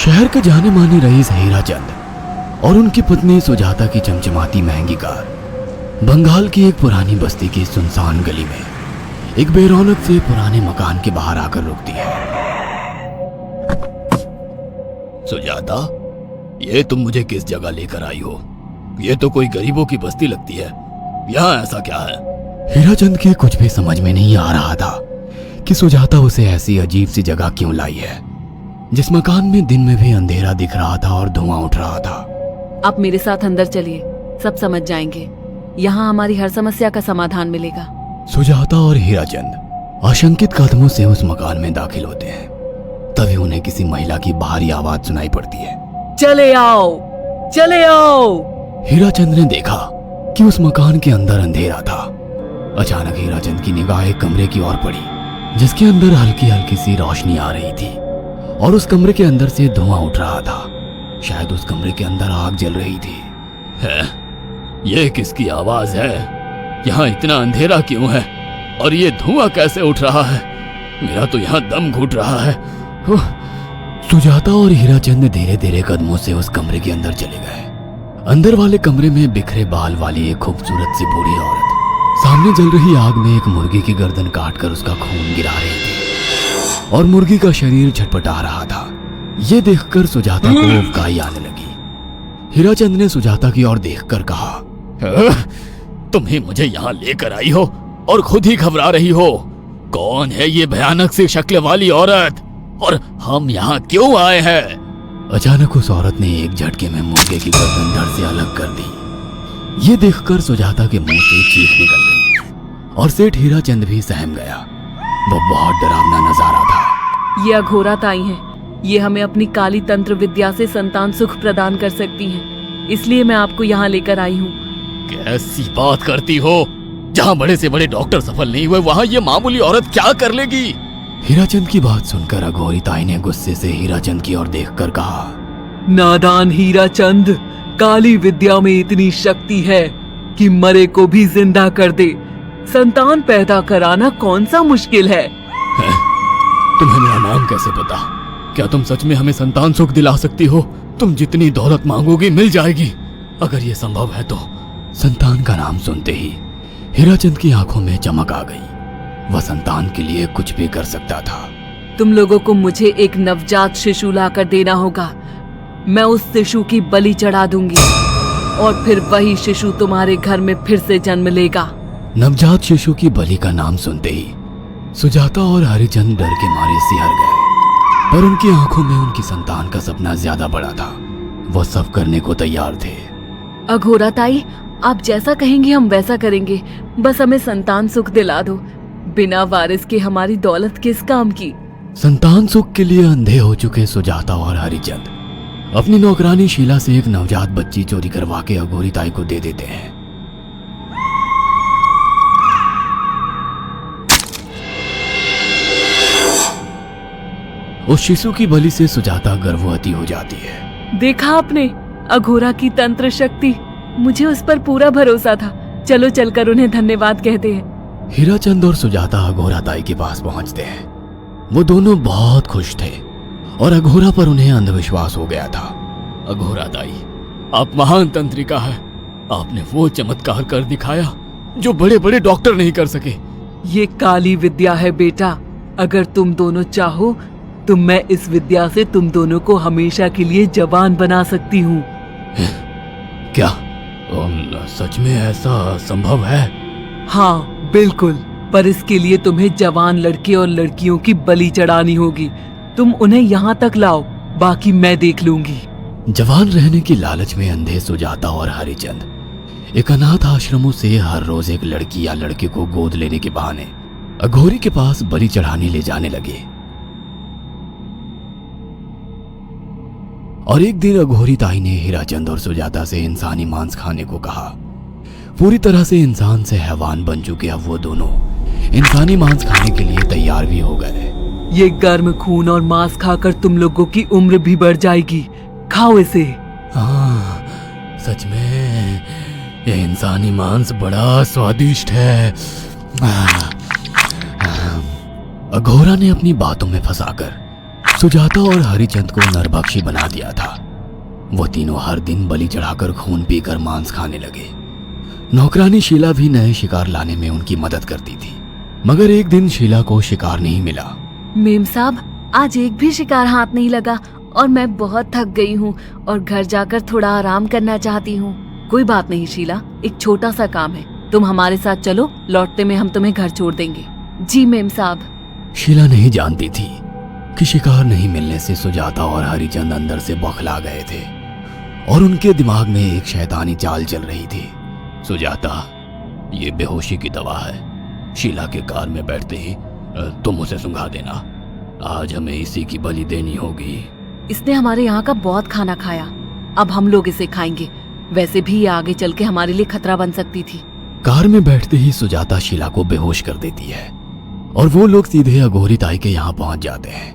शहर के जाने माने रईस हीराचंद और उनकी पत्नी सुजाता की चमचमाती महंगी कार बंगाल की एक पुरानी बस्ती की सुनसान गली में एक बेरौनक से पुराने मकान के बाहर आकर रुकती है। सुजाता, ये तुम मुझे किस जगह लेकर आई हो? ये तो कोई गरीबों की बस्ती लगती है। यहाँ ऐसा क्या है? हीराचंद के कुछ भी समझ में नहीं आ रहा था कि सुजाता उसे ऐसी अजीब सी जगह क्यों लाई है, जिस मकान में दिन में भी अंधेरा दिख रहा था और धुआं उठ रहा था। आप मेरे साथ अंदर चलिए, सब समझ जाएंगे। यहाँ हमारी हर समस्या का समाधान मिलेगा। सुजाता और हीराचंद आशंकित कदमों से उस मकान में दाखिल होते हैं। तभी उन्हें किसी महिला की बाहरी आवाज सुनाई पड़ती है। चले आओ, चले आओ। हीराचंद ने देखा कि उस मकान के अंदर अंधेरा था। अचानक हीराचंद की निगाह एक कमरे की ओर पड़ी, जिसके अंदर हल्की हल्की सी रोशनी आ रही थी और उस कमरे के अंदर से धुआं उठ रहा था। शायद उस कमरे के अंदर आग जल रही थी। है? ये किसकी आवाज है? यहाँ इतना अंधेरा क्यों है और ये धुआं कैसे उठ रहा है? मेरा तो यहाँ दम घुट रहा है। सुजाता और हीराचंद धीरे धीरे कदमों से उस कमरे के अंदर चले गए। अंदर वाले कमरे में बिखरे बाल वाली एक खूबसूरत सी बूढ़ी औरत सामने जल रही आग में एक मुर्गी की गर्दन काटकर उसका खून गिरा रही थी और मुर्गी का शरीर छटपटा रहा था। ये देखकर सुजाता को उबकाई आने लगी। हीराचंद ने सुजाता की ओर देखकर कहा, तुम ही मुझे यहाँ लेकर आई हो और खुद ही घबरा रही हो। कौन है ये भयानक सी शक्ल वाली औरत और हम यहाँ क्यों आए हैं? अचानक उस औरत ने एक झटके में मुर्गे की गर्दन धड़ से अलग कर दी। ये देखकर सुजाता के मुंह से चीख निकल गई और सेठ हीराचंद भी सहम गया। वो बहुत डरावना नजारा था। ये अघोरा ताई हैं। ये हमें अपनी काली तंत्र विद्या से संतान सुख प्रदान कर सकती हैं। इसलिए मैं आपको यहाँ लेकर आई हूँ। कैसी बात करती हो? जहाँ बड़े से बड़े डॉक्टर सफल नहीं हुए, वहाँ ये मामूली औरत क्या कर लेगी? हीराचंद की बात सुनकर अघोरी ताई ने गुस्से से हीराचंद की ओर देखकर कहा, नादान हीराचंद, काली विद्या में इतनी शक्ति है कि मरे को भी जिंदा कर दे। संतान पैदा कराना कौन सा मुश्किल है? तुम्हें मेरा नाम कैसे पता? क्या तुम सच में हमें संतान सुख दिला सकती हो? तुम जितनी दौलत मांगोगी मिल जाएगी, अगर ये संभव है तो। संतान का नाम सुनते ही हीराचंद की आंखों में चमक आ गई। वह संतान के लिए कुछ भी कर सकता था। तुम लोगों को मुझे एक नवजात शिशु लाकर देना होगा। मैं उस शिशु की बलि चढ़ा दूंगी और फिर वही शिशु तुम्हारे घर में फिर से जन्म लेगा। नवजात शिशु की बलि का नाम सुनते ही सुजाता और हरिचंद डर के मारे सिहर गए, पर उनकी आंखों में उनकी संतान का सपना ज्यादा बड़ा था। वो सब करने को तैयार थे। अघोरा ताई, आप जैसा कहेंगे हम वैसा करेंगे। बस हमें संतान सुख दिला दो। बिना वारिस के हमारी दौलत किस काम की? संतान सुख के लिए अंधे हो चुके सुजाता और हरिचंद अपनी नौकरानी शीला से एक नवजात बच्ची चोरी करवा के अघोरी ताई को दे देते हैं। उस शिशु की बलि से सुजाता गर्भवती हो जाती है। देखा आपने अघोरा की तंत्र शक्ति? मुझे उस पर पूरा भरोसा था। चलो चलकर उन्हें धन्यवाद कहते हैं। हीराचंद और सुजाता अघोरा ताई के पास पहुंचते हैं। वो दोनों बहुत खुश थे और अघोरा पर उन्हें अंधविश्वास हो गया था। अघोरा ताई, आप महान तंत्रिका है। आपने वो चमत्कार कर दिखाया जो बड़े बड़े डॉक्टर नहीं कर सके। ये काली विद्या है बेटा। अगर तुम दोनों चाहो तो मैं इस विद्या से तुम दोनों को हमेशा के लिए जवान बना सकती हूँ। क्या सच में ऐसा संभव है? हाँ बिल्कुल, पर इसके लिए तुम्हें जवान लड़के और लड़कियों की बलि चढ़ानी होगी। तुम उन्हें यहाँ तक लाओ, बाकी मैं देख लूंगी। जवान रहने की लालच में अंधे सुजाता और हरिचंद एक अनाथ आश्रमों से हर रोज एक लड़की या लड़के को गोद लेने के बहाने अघोरी के पास बलि चढ़ाने ले जाने लगे। और एक दिन अघोरी ताई ने हीराचंद और सुजाता से इंसानी मांस खाने को कहा। पूरी तरह से इंसान से हैवान बन चुके अब वो दोनों इंसानी मांस खाने के लिए तैयार भी हो गए। ये गर्म खून और मांस खाकर तुम लोगों की उम्र भी बढ़ जाएगी। खाओ इसे। हाँ, सच में ये इंसानी मांस बड़ा स्वादिष्ट है। अघोरा ने अपनी बातों में फंसाकर सुजाता और हरिचंद को नरभक्षी बना दिया था। वो तीनों हर दिन बलि चढ़ाकर खून पीकर मांस खाने लगे। नौकरानी शीला भी नए शिकार लाने में उनकी मदद करती थी, मगर एक दिन शीला को शिकार नहीं मिला। मेम साहब, आज एक भी शिकार हाथ नहीं लगा और मैं बहुत थक गई हूँ और घर जाकर थोड़ा आराम करना चाहती हूँ। कोई बात नहीं शीला, एक छोटा सा काम है, तुम हमारे साथ चलो, लौटते में हम तुम्हें घर छोड़ देंगे। जी मेम साहब। शीला नहीं जानती थी कि शिकार नहीं मिलने से सुजाता और हरिचंद अंदर से बौखला गए थे और उनके दिमाग में एक शैतानी चाल चल रही थी। सुजाता, ये बेहोशी की दवा है। शीला के कार में बैठते ही तुम उसे सुंघा देना। आज हमें इसी की बलि देनी होगी। इसने हमारे यहाँ का बहुत खाना खाया, अब हम लोग इसे खाएंगे। वैसे भी ये आगे चल के हमारे लिए खतरा बन सकती थी। कार में बैठते ही सुजाता शीला को बेहोश कर देती है और वो लोग सीधे अघोरी ताई के यहाँ पहुंच जाते हैं।